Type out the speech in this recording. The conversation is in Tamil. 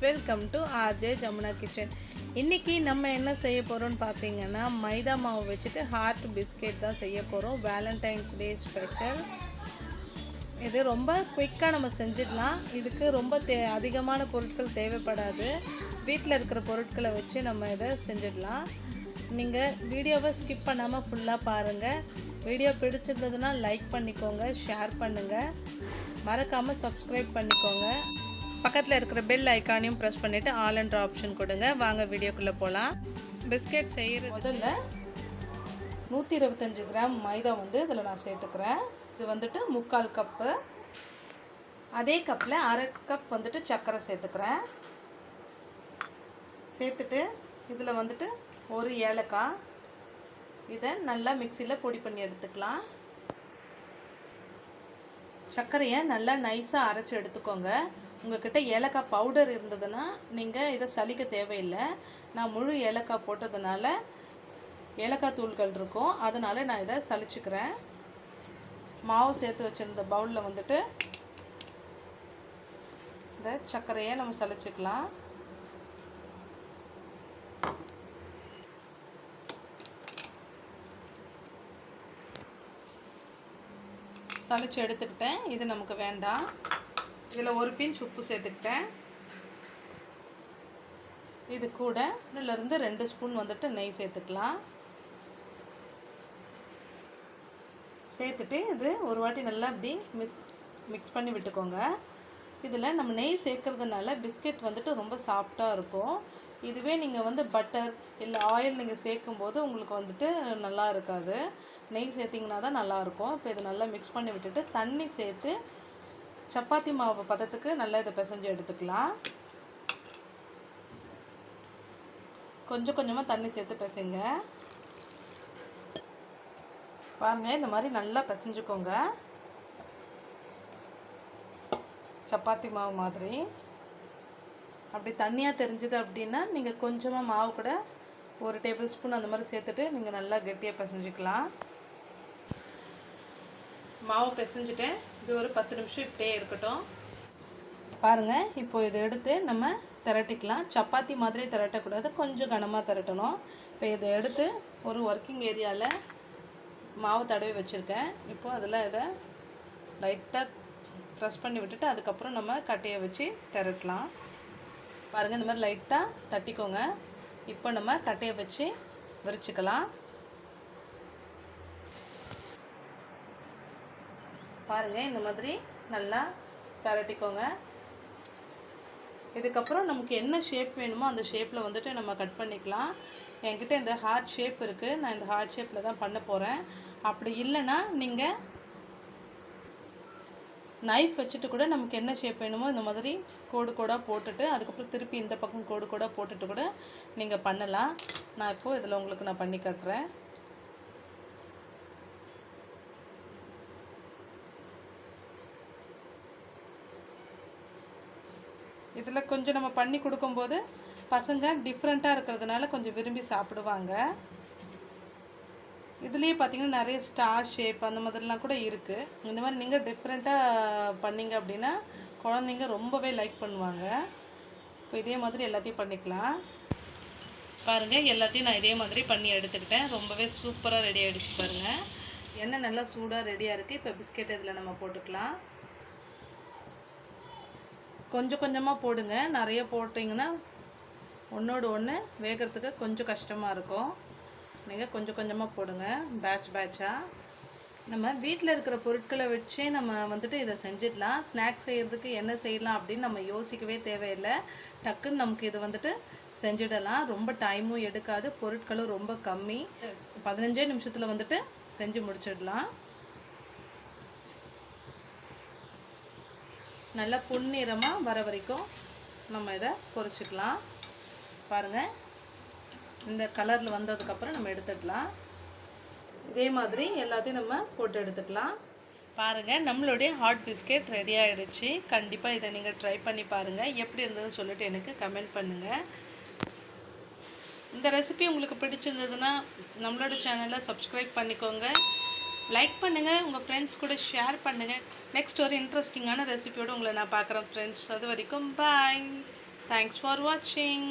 Welcome to RJ Jamuna kitchen. இன்றைக்கி நம்ம என்ன செய்ய போகிறோம்னு பார்த்தீங்கன்னா மைதா மாவு வச்சுட்டு ஹார்ட் பிஸ்கெட் தான் செய்ய போகிறோம். Valentine's day special. இது ரொம்ப குயிக்காக நம்ம செஞ்சிடலாம். இதுக்கு ரொம்ப அதிகமான பொருட்கள் தேவைப்படாது. வீட்டில் இருக்கிற பொருட்களை வச்சு நம்ம இதை செஞ்சிடலாம். நீங்கள் வீடியோவை ஸ்கிப் பண்ணாமல் ஃபுல்லாக பாருங்கள். வீடியோ பிடிச்சிருந்ததுன்னா லைக் பண்ணிக்கோங்க, ஷேர் பண்ணுங்கள், மறக்காமல் சப்ஸ்கிரைப் பண்ணிக்கோங்க. பக்கத்தில் இருக்கிற பெல் ஐக்கானையும் ப்ரெஸ் பண்ணிவிட்டு ஆல் என்ற ஆப்ஷன் கொடுங்க. வாங்க வீடியோக்குள்ளே போகலாம். பிஸ்கெட் செய்கிற முதல்ல 125 கிராம் மைதா இதில் நான் சேர்த்துக்கிறேன். இது 3/4 கப்பு. அதே கப்பில் 1/2 கப் சர்க்கரை சேர்த்துக்கிறேன். சேர்த்துட்டு இதில் ஒரு ஏலக்காய், இதை நல்லா மிக்சியில் பொடி பண்ணி எடுத்துக்கலாம். சர்க்கரையை நல்லா நைஸாக அரைச்சி எடுத்துக்கோங்க. உங்கள்கிட்ட ஏலக்காய் பவுடர் இருந்ததுன்னா நீங்கள் இதை சலிக்க தேவையில்லை. நான் முழு ஏலக்காய் போட்டதுனால ஏலக்காய் தூள்கள் இருக்கும், அதனால் நான் இதை சலிச்சுக்கிறேன். மாவு சேர்த்து வச்சுருந்த பவுலில் இந்த சர்க்கரையை நம்ம சலிச்சுக்கலாம். சலிச்சு எடுத்துக்கிட்டேன். இது நமக்கு வேண்டாம். இதில் ஒரு பிஞ்ச் உப்பு சேர்த்துக்கிட்டேன். இது கூட 1-2 ஸ்பூன் நெய் சேர்த்துக்கலாம். சேர்த்துட்டு இது ஒரு வாட்டி நல்லா அப்படி மிக்ஸ் பண்ணி விட்டுக்கோங்க. இதில் நம்ம நெய் சேர்க்கறதுனால பிஸ்கெட் ரொம்ப சாஃப்டாக இருக்கும். இதுவே நீங்கள் பட்டர் இல்லை ஆயில் நீங்கள் சேர்க்கும்போது உங்களுக்கு நல்லா இருக்காது. நெய் சேர்த்திங்கன்னா தான் நல்லாயிருக்கும். இப்போ இதை நல்லா மிக்ஸ் பண்ணி விட்டுட்டு தண்ணி சேர்த்து சப்பாத்தி மாவு பதத்துக்கு நல்லா இதை பிசைஞ்சு எடுத்துக்கலாம். கொஞ்சம் கொஞ்சமாக தண்ணி சேர்த்து பிசைங்க. பாருங்கள், இந்த மாதிரி நல்லா பிசைஞ்சுக்கோங்க. சப்பாத்தி மாவு மாதிரி. அப்படி தண்ணியாக தெரிஞ்சுது அப்படின்னா நீங்கள் கொஞ்சமாக மாவு கூட 1 டேபிள் ஸ்பூன் அந்த மாதிரி சேர்த்துட்டு நீங்கள் நல்லா கெட்டியாக பிசைஞ்சிக்கலாம். மாவு பிசைஞ்சிட்டேன். இது ஒரு 10 நிமிஷம் இப்படியே இருக்கட்டும். பாருங்கள், இப்போ இதை எடுத்து நம்ம திரட்டிக்கலாம். சப்பாத்தி மாதிரி திரட்டக்கூடாது, கொஞ்சம் கனமாக திரட்டணும். இப்போ இதை எடுத்து ஒரு ஒர்க்கிங் ஏரியாவில் மாவு தடவி வச்சுருக்கேன். இப்போது அதில் இதை லைட்டாக ப்ரெஸ் பண்ணி விட்டுட்டு அதுக்கப்புறம் நம்ம கட்டையை வச்சு திரட்டலாம். பாருங்கள், இந்த மாதிரி லைட்டாக தட்டிக்கோங்க. இப்போ நம்ம கட்டையை வச்சு விரிச்சுக்கலாம். பாருங்கள், இந்த மாதிரி நல்லா திரட்டிக்கோங்க. இதுக்கப்புறம் நமக்கு என்ன ஷேப் வேணுமோ அந்த ஷேப்பில் நம்ம கட் பண்ணிக்கலாம். என்கிட்ட இந்த ஹார்ட் ஷேப் இருக்குது. நான் இந்த ஹார்ட் ஷேப்பில் தான் பண்ண போகிறேன். அப்படி இல்லைன்னா நீங்கள் நைஃப் வச்சுட்டு கூட நமக்கு என்ன ஷேப் வேணுமோ இந்த மாதிரி கோடு கோடாக போட்டுட்டு அதுக்கப்புறம் திருப்பி இந்த பக்கம் கோடு கோடாக போட்டுட்டு கூட நீங்கள் பண்ணலாம். நான் இப்போது இதில் உங்களுக்கு நான் பண்ணி காட்டுறேன். இதில் கொஞ்சம் நம்ம பண்ணி கொடுக்கும்போது பசங்க டிஃப்ரெண்ட்டாக இருக்கிறதுனால கொஞ்சம் விரும்பி சாப்பிடுவாங்க. இதுலேயே பார்த்திங்கன்னா நிறைய ஸ்டார் ஷேப் அந்த மாதிரிலாம் கூட இருக்குது. இந்த மாதிரி நீங்கள் டிஃப்ரெண்ட்டாக பண்ணிங்க அப்படின்னா குழந்தைங்க ரொம்பவே லைக் பண்ணுவாங்க. இப்போ இதே மாதிரி எல்லாத்தையும் பண்ணிக்கலாம். பாருங்கள், எல்லாத்தையும் நான் இதே மாதிரி பண்ணி எடுத்துக்கிட்டேன். ரொம்பவே சூப்பராக ரெடி ஆகிடுச்சு. பாருங்கள், எண்ணெய் நல்லா சூடாக ரெடியாக இருக்குது. இப்போ பிஸ்கெட் இதில் நம்ம போட்டுக்கலாம். கொஞ்சம் கொஞ்சமாக போடுங்க. நிறைய போட்டிங்கன்னா ஒன்றோடு ஒன்று வேகிறதுக்கு கொஞ்சம் கஷ்டமாக இருக்கும். நீங்கள் கொஞ்சம் கொஞ்சமாக போடுங்க, பேட்சாக. நம்ம வீட்டில் இருக்கிற பொருட்களை வச்சே நம்ம இதை செஞ்சிடலாம். ஸ்நாக்ஸ் செய்கிறதுக்கு என்ன செய்யலாம் அப்படின்னு நம்ம யோசிக்கவே தேவையில்லை. டக்குன்னு நமக்கு இது செஞ்சிடலாம். ரொம்ப டைமும் எடுக்காது, பொருட்களும் ரொம்ப கம்மி. 15 நிமிஷத்தில் செஞ்சு முடிச்சிடலாம். நல்லா பொன்னிறமாக வர வரைக்கும் நம்ம இதை பொரிச்சிக்கலாம். பாருங்கள், இந்த கலரில் வந்ததுக்கப்புறம் நம்ம எடுத்துக்கலாம். இதே மாதிரி எல்லாத்தையும் நம்ம போட்டு எடுத்துக்கலாம். பாருங்கள், நம்மளுடைய ஹாட் பிஸ்கெட் ரெடி ஆகிடுச்சு. கண்டிப்பாக இதை நீங்கள் ட்ரை பண்ணி பாருங்கள். எப்படி இருந்ததுன்னு சொல்லிட்டு எனக்கு கமெண்ட் பண்ணுங்கள். இந்த ரெசிபி உங்களுக்கு பிடிச்சிருந்ததுன்னா நம்மளோட சேனலை சப்ஸ்கிரைப் பண்ணிக்கோங்க, லைக் பண்ணுங்கள், உங்கள் ஃப்ரெண்ட்ஸ் கூட ஷேர் பண்ணுங்கள். நெக்ஸ்ட் ஒரு இன்ட்ரெஸ்டிங்கான ரெசிபியோடு உங்களை நான் பார்க்குறேன் ஃப்ரெண்ட்ஸ். அது வரைக்கும் பாய். தேங்க்ஸ் ஃபார் வாட்சிங்.